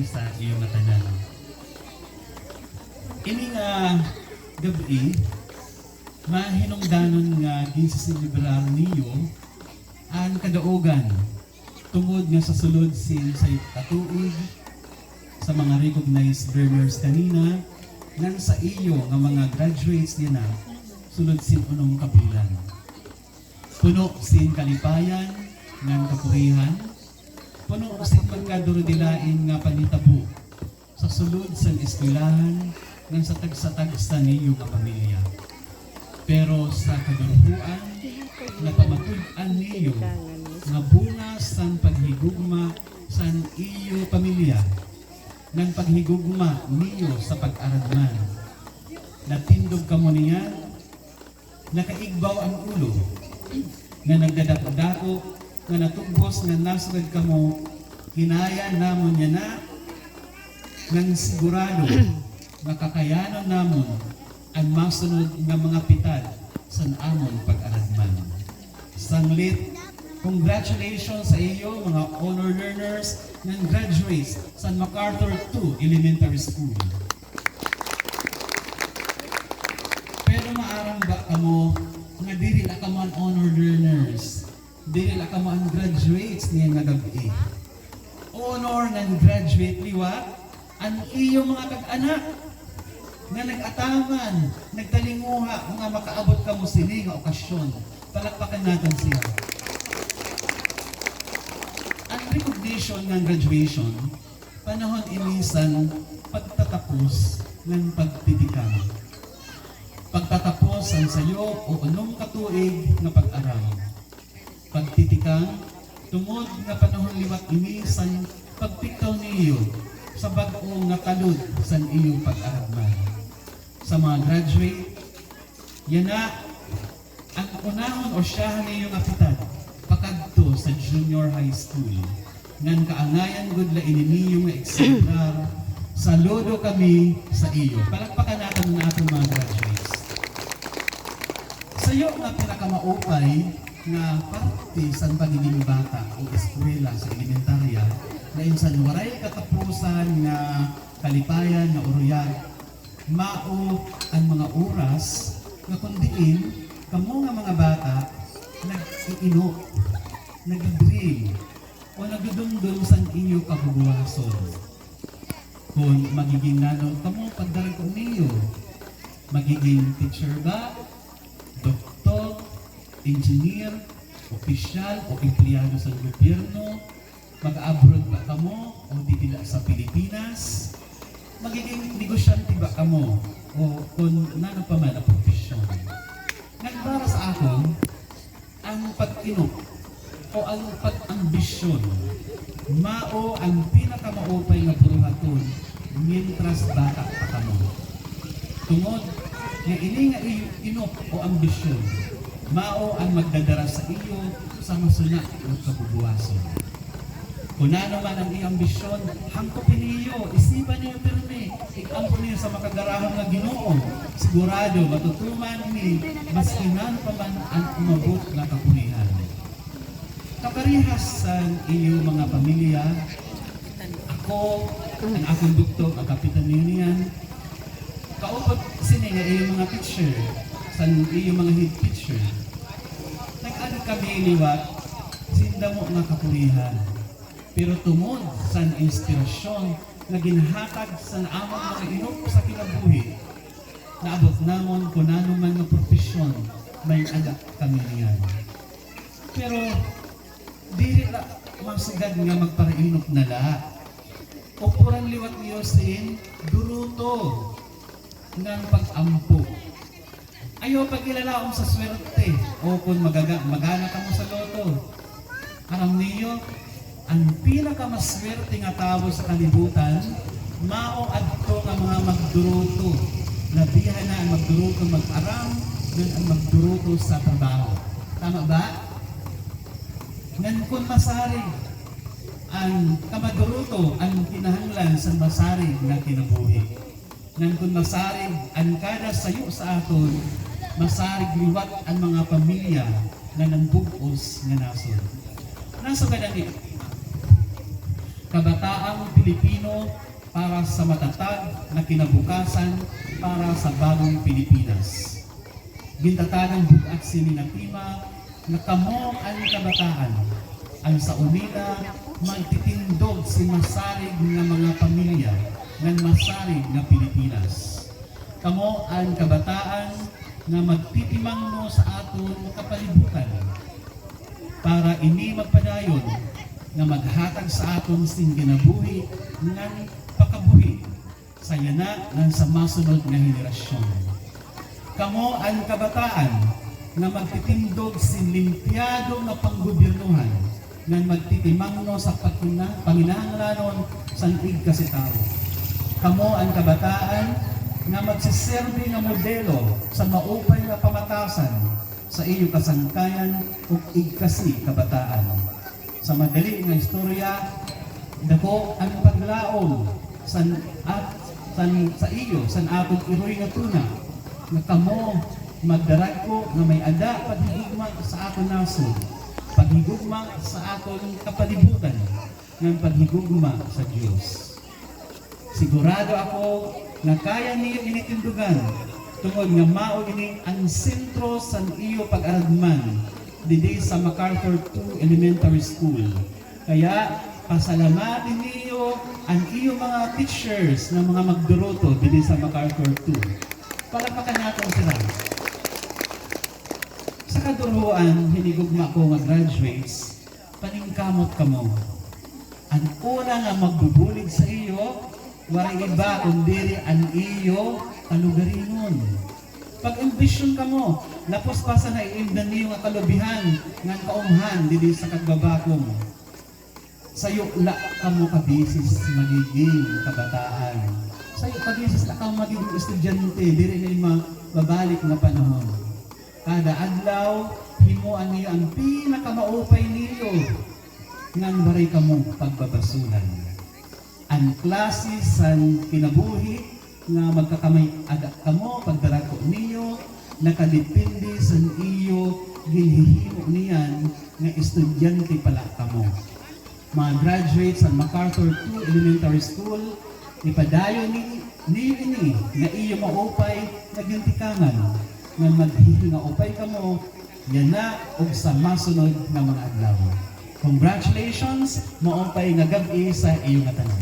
sa iyong matanan. Ini nga gabi, mahinungdanon nga ginsisilibrar niyo ang kadaugan tungod nga sa sulod sin sa katuig sa mga recognized learners kanina nang sa iyo nga mga graduates niya na sulod sin unong kapilan. Puno sin kalipayan ng kapurihan, puno sin pagkadurudilain nga panitabo sa sulod sa eskwelahan ng sa tagsa-tagsa niyo nga pamilya. Pero sa kaduruan na pamatud-an niyo nga bunga san paghigugma san iyo pamilya ng paghigugma niyo sa pag-aradman. Natindog kamo niya, nakaigbaw ang ulo, nga nagdadako-dako, nga natubos, nga nasugad kamo, hinaya namon niya na, nang sigurado, makakayanan namon ang masunod nga mga pitad sa amon pag-aradman. Sanglit, congratulations sa iyo mga honor learners ng graduates sa MacArthur II Elementary School. Pero maarang ba kamo nga dili na kamo ang honor learners, dili na kamo ang graduates niya nga gabi. Honor ng graduate liwa ang iyo mga kag-anak nga nag-ataman, nagtalinguha nga makaabot kamo sini nga okasyon. Palakpakan natin siya. Ang recognition ng graduation, panahon inisan pagtatapos ng pagtitikang. Pagtatapos ang sayo o unong katuig na pag-aral. Pagtitikang, tungod nga panahon liwat inisan pagpiktaw niyo sa bag-o nga kalud sa iyong pag-aral. Sa mga graduate, yan na ang unahon o siyahan niyo nga pitad pakadto sa junior high school. Ngan kaangayan gud la ininiyo nga eksemplar, saludo kami sa iyo. Palakpakan natin na atong mga graduates. Sa iyo nga pinakamaupay nga parte sa pagiging bata o eskwela sa elementarya na insan waray katapusan nga kalipayan na uruyag, mao ang mga oras nga kundiin kamo nga mga bata nag-iino, nag-dream o nagdudumdum sa inyo kabubuhason. Kung magiging nanong kamo pagdarag niyo, magiging teacher ba, doktor, engineer, opisyal o empleyado sa gobyerno, mag-abroad ba kamo o didila sa Pilipinas, magiging negosyante ba kamo o kung nano pa man ang profesyon. Nagbara sa akon ang pag-inok o ang pag-ambisyon, mao ang pinakamaupay nga buruhaton mientras bata pa kamo. Tungod nga ini nga inok o ambisyon, mao ang magdadara sa iyo sa masuna o kabubuwason. Kung ano man ang iyong ambisyon, hangkopin niyo, isipan niyo pirmi, ikampo niyo sa makagarahang na Ginoo. Sigurado, matutuman ni maskinan pa man ang umabot na kapunihan. Kaparihas sa iyong mga pamilya, ako, ang akong doktor, ang kapitan niyan, kaupot sini nga iyong mga teacher, sa iyong mga head teacher. Nag-ano kami liwat, sinda mo nga kapunihan. Pero tungod sa inspirasyon na ginhatag sa among mga inok sa kinabuhi, naabot namon kung ano man na profesyon, may anak kami niyan. Pero, di rin masagad nga magparainok na la. Upuran liwat niyo sin, duruto ng pag-ampo. Ayaw pagkilalaom sa swerte o kung magana ka mo sa loto. Aram niyo, ang pinakamaswerte nga tao sa kalibutan, mao adto nga mga magduruto. Nabihan na ang magduruto mag-aram, dun ang magduruto sa trabaho. Tama ba? Ngan kung masarig ang kamaduruto ang kinahanglan sa masarig nga kinabuhi. Ngan kung masarig ang kada sayo sa aton, masarig liwat ang mga pamilya na nanbugos nga nasod. Nasa kadani, kabataang Pilipino para sa matatag na kinabukasan para sa bagong Pilipinas. Gintatagang bugat sini na tima na kamo ang kabataan, ang sa unida magtitindog si masarig nga mga pamilya ng masarig na Pilipinas. Kamo ang kabataan nga magtitimangno sa aton kapalibutan para ini magpadayon nga maghatag sa aton sing ginabuhi ng pakabuhi sa yana ng sa masunod nga henerasyon. Kamo ang kabataan nga magtitindog sin limpyado nga panggobyernuhan nga magtitimangno sa panginahanglanon sa igkasitao. Kamo ang kabataan nga magsiserbi nga modelo sa maupay nga pamatasan sa iyo kasangkayan ug igkasi kabataan. Sa madali nga istorya, dako ang paglaom sa iyo sa atong iroy nga tuna nga kamo magdarag ko nga may ada paghigugma sa aton nasod, paghigugma sa aton kapalibutan, ng paghigugma sa Dios. Sigurado ako na kaya niyo initindugan tungod nga mao ini ang sentro sa iyo pag-aragman didi sa MacArthur II Elementary School. Kaya pasalamatin niyo ang iyo mga teachers na mga magduruto didi sa MacArthur II. Palapakan natin sila. Sa kaduruan, hinigugma ko nga graduates, paningkamot kamo. Ang una nga magbubulig sa iyo, waray iba kundi ang iyo kalugarinon. Pag-ambisyon ka mo, lapos pa sa naiimdan niyo nga kalubihan nga kaumhan dili sa kagbabakong. Sayo la kamo kabisis magiging kabataan. Sayo kabisis la kamo magiging estudyante dili na mababalik na panahon. Kada adlaw himuan niyo ang pinakamaupay niyo nang baray kamo pagbabasulan. Ang klase sa kinabuhi nga magkakamay aga kamo pagdarako niyo nakadepende sa iyo ginhihimo niyan nga estudyante pala kamo. Mga graduates sa MacArthur II Elementary School, ipadayon niyo ini nga iyo maupay na gintikangan nga maghihinga upay kamo yana og sa masunod nga mga adlaw. Congratulations, maupay nga gabi sa iyo nga tanan.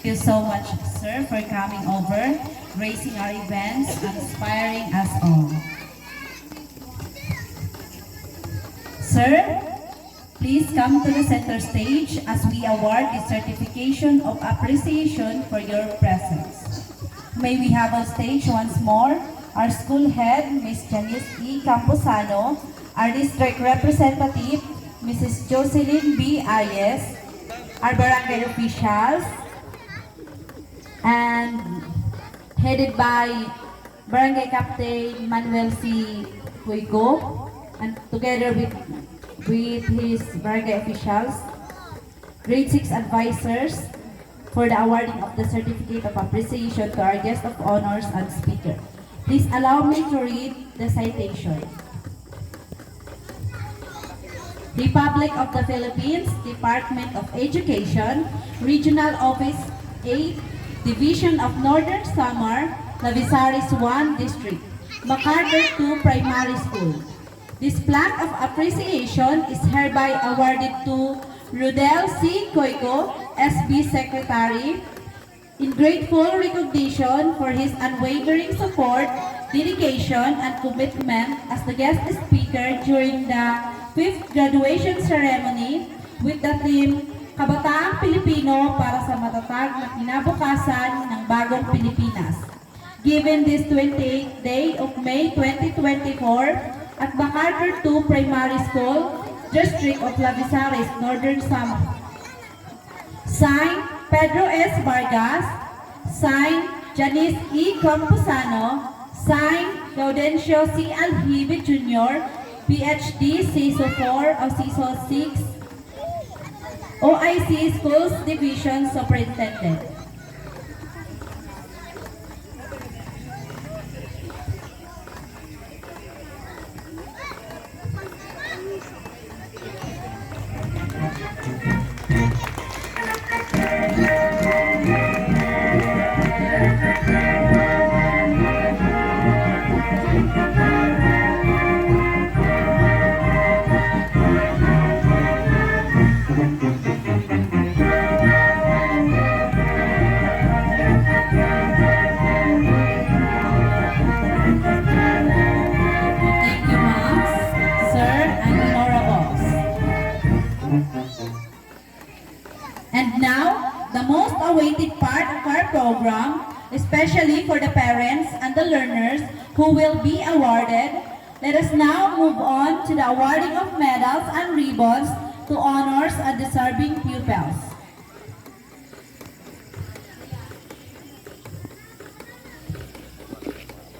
Thank you so much, sir, for coming over, gracing our events, inspiring us all. Sir, please come to the center stage as we award the certification of appreciation for your presence. May we have on stage once more our school head, Ms. Janice E. Camposano, our district representative, Mrs. Jocelyn B. Ayes, our barangay officials, and headed by Barangay Captain Manuel C. Huigo, and together with his barangay officials, grade 6 advisors for the awarding of the certificate of appreciation to our guest of honors and speaker. Please allow me to read the citation. Republic of the Philippines, Department of Education, Regional Office 8, Division of Northern Samar, Lavisaris 1 District, MacArthur II Primary School. This plaque of appreciation is hereby awarded to Rodel C. Coico, SB Secretary, in grateful recognition for his unwavering support, dedication, and commitment as the guest speaker during the 5th graduation ceremony with the theme Kabataang Pilipino para sa matatag na kinabukasan ng bagong Pilipinas. Given this 28th day of May 2024 at MacArthur II Primary School, District of Lavisaris, Northern Samar. Signed, Pedro S. Vargas. Signed, Janice E. Camposano. Signed, Gaudencio C. Aljibe Jr., PhD, CISO 4 o CISO 6, OIC Schools Division Superintendent. especially for the parents and the learners who will be awarded. Let us now move on to the awarding of medals and ribbons to honors a deserving pupils.